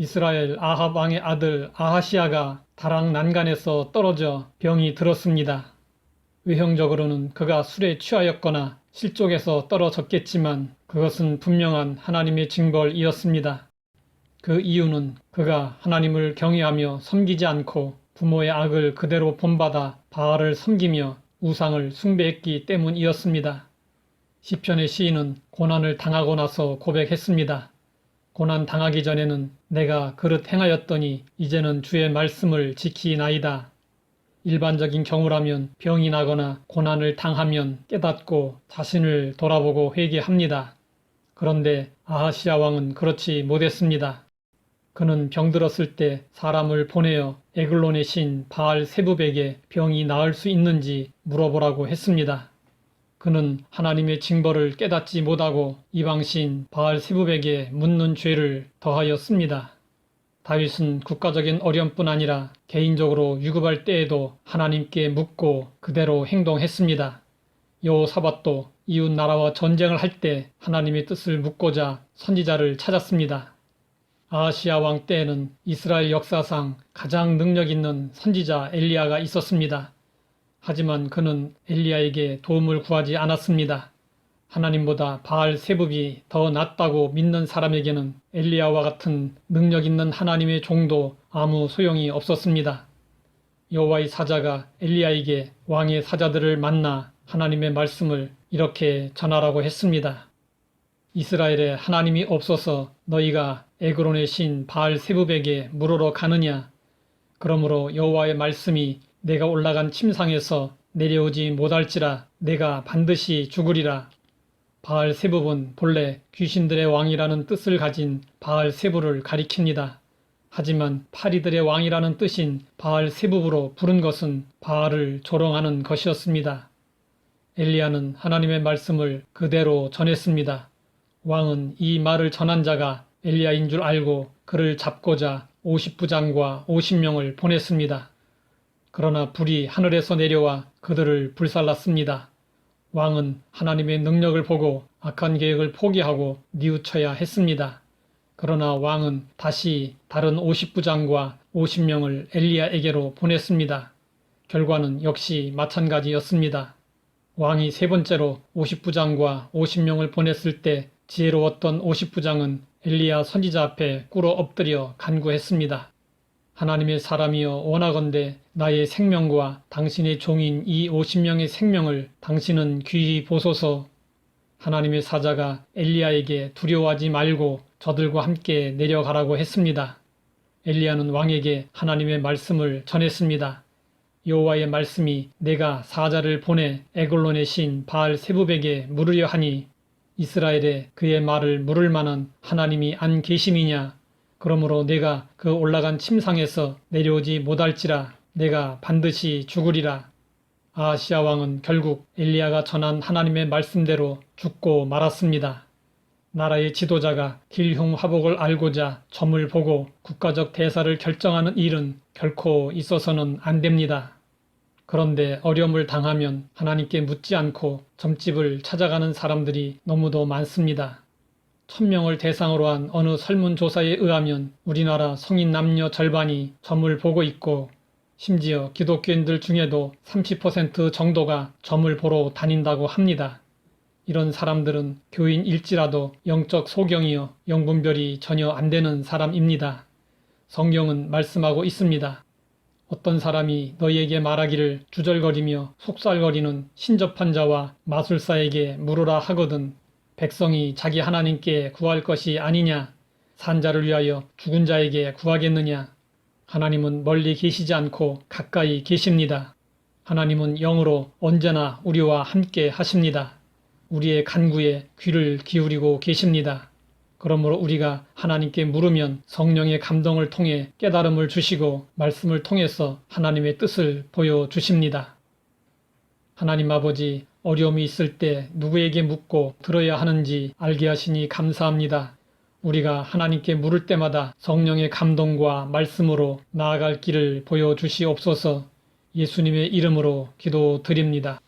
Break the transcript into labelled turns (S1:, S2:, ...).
S1: 이스라엘 아합 왕의 아들 아하시야가 다락 난간에서 떨어져 병이 들었습니다. 외형적으로는 그가 술에 취하였거나 실족해서 떨어졌겠지만 그것은 분명한 하나님의 징벌이었습니다. 그 이유는 그가 하나님을 경외하며 섬기지 않고 부모의 악을 그대로 본받아 바알을 섬기며 우상을 숭배했기 때문이었습니다. 시편의 시인은 고난을 당하고 나서 고백했습니다. 고난 당하기 전에는 내가 그릇 행하였더니 이제는 주의 말씀을 지키나이다. 일반적인 경우라면 병이 나거나 고난을 당하면 깨닫고 자신을 돌아보고 회개합니다. 그런데 아하시야 왕은 그렇지 못했습니다. 그는 병들었을 때 사람을 보내어 에글론의 신 바알 세붑에게 병이 나을 수 있는지 물어보라고 했습니다. 그는 하나님의 징벌을 깨닫지 못하고 이방신 바알 세붑에게 묻는 죄를 더하였습니다. 다윗은 국가적인 어려움뿐 아니라 개인적으로 유급할 때에도 하나님께 묻고 그대로 행동했습니다. 여호사밧도 이웃 나라와 전쟁을 할 때 하나님의 뜻을 묻고자 선지자를 찾았습니다. 아하시야 왕 때에는 이스라엘 역사상 가장 능력 있는 선지자 엘리야가 있었습니다. 하지만 그는 엘리야에게 도움을 구하지 않았습니다. 하나님보다 바알 세붑이 더 낫다고 믿는 사람에게는 엘리야와 같은 능력 있는 하나님의 종도 아무 소용이 없었습니다. 여호와의 사자가 엘리야에게 왕의 사자들을 만나 하나님의 말씀을 이렇게 전하라고 했습니다. 이스라엘에 하나님이 없어서 너희가 에그론의 신 바알 세붑에게 물으러 가느냐? 그러므로 여호와의 말씀이 내가 올라간 침상에서 내려오지 못할지라 내가 반드시 죽으리라. 바알 세붑은 본래 귀신들의 왕이라는 뜻을 가진 바알 세부를 가리킵니다. 하지만 파리들의 왕이라는 뜻인 바알 세붑으로 부른 것은 바알을 조롱하는 것이었습니다. 엘리야는 하나님의 말씀을 그대로 전했습니다. 왕은 이 말을 전한 자가 엘리야인 줄 알고 그를 잡고자 50부장과 50명을 보냈습니다. 그러나 불이 하늘에서 내려와 그들을 불살랐습니다. 왕은 하나님의 능력을 보고 악한 계획을 포기하고 뉘우쳐야 했습니다. 그러나 왕은 다시 다른 50부장과 50명을 엘리야에게로 보냈습니다. 결과는 역시 마찬가지였습니다. 왕이 세 번째로 50부장과 50명을 보냈을 때 지혜로웠던 50부장은 엘리야 선지자 앞에 꿇어 엎드려 간구했습니다. 하나님의 사람이여 원하건대 나의 생명과 당신의 종인 이 50명의 생명을 당신은 귀히 보소서. 하나님의 사자가 엘리야에게 두려워하지 말고 저들과 함께 내려가라고 했습니다. 엘리야는 왕에게 하나님의 말씀을 전했습니다. 여호와의 말씀이 내가 사자를 보내 에글론의 신 바알 세붑에게 물으려 하니 이스라엘에 그의 말을 물을 만한 하나님이 안 계심이냐? 그러므로 내가 그 올라간 침상에서 내려오지 못할지라 내가 반드시 죽으리라. 아하시야 왕은 결국 엘리야가 전한 하나님의 말씀대로 죽고 말았습니다. 나라의 지도자가 길흉화복을 알고자 점을 보고 국가적 대사를 결정하는 일은 결코 있어서는 안 됩니다. 그런데 어려움을 당하면 하나님께 묻지 않고 점집을 찾아가는 사람들이 너무도 많습니다. 1000명을 대상으로 한 어느 설문조사에 의하면 우리나라 성인 남녀 절반이 점을 보고 있고 심지어 기독교인들 중에도 30% 정도가 점을 보러 다닌다고 합니다. 이런 사람들은 교인일지라도 영적 소경이여 영분별이 전혀 안 되는 사람입니다. 성경은 말씀하고 있습니다. 어떤 사람이 너희에게 말하기를 주절거리며 속살거리는 신접한 자와 마술사에게 물으라 하거든 백성이 자기 하나님께 구할 것이 아니냐? 산 자를 위하여 죽은 자에게 구하겠느냐? 하나님은 멀리 계시지 않고 가까이 계십니다. 하나님은 영으로 언제나 우리와 함께 하십니다. 우리의 간구에 귀를 기울이고 계십니다. 그러므로 우리가 하나님께 물으면 성령의 감동을 통해 깨달음을 주시고 말씀을 통해서 하나님의 뜻을 보여주십니다. 하나님 아버지, 어려움이 있을 때 누구에게 묻고 들어야 하는지 알게 하시니 감사합니다. 우리가 하나님께 물을 때마다 성령의 감동과 말씀으로 나아갈 길을 보여주시옵소서. 예수님의 이름으로 기도드립니다.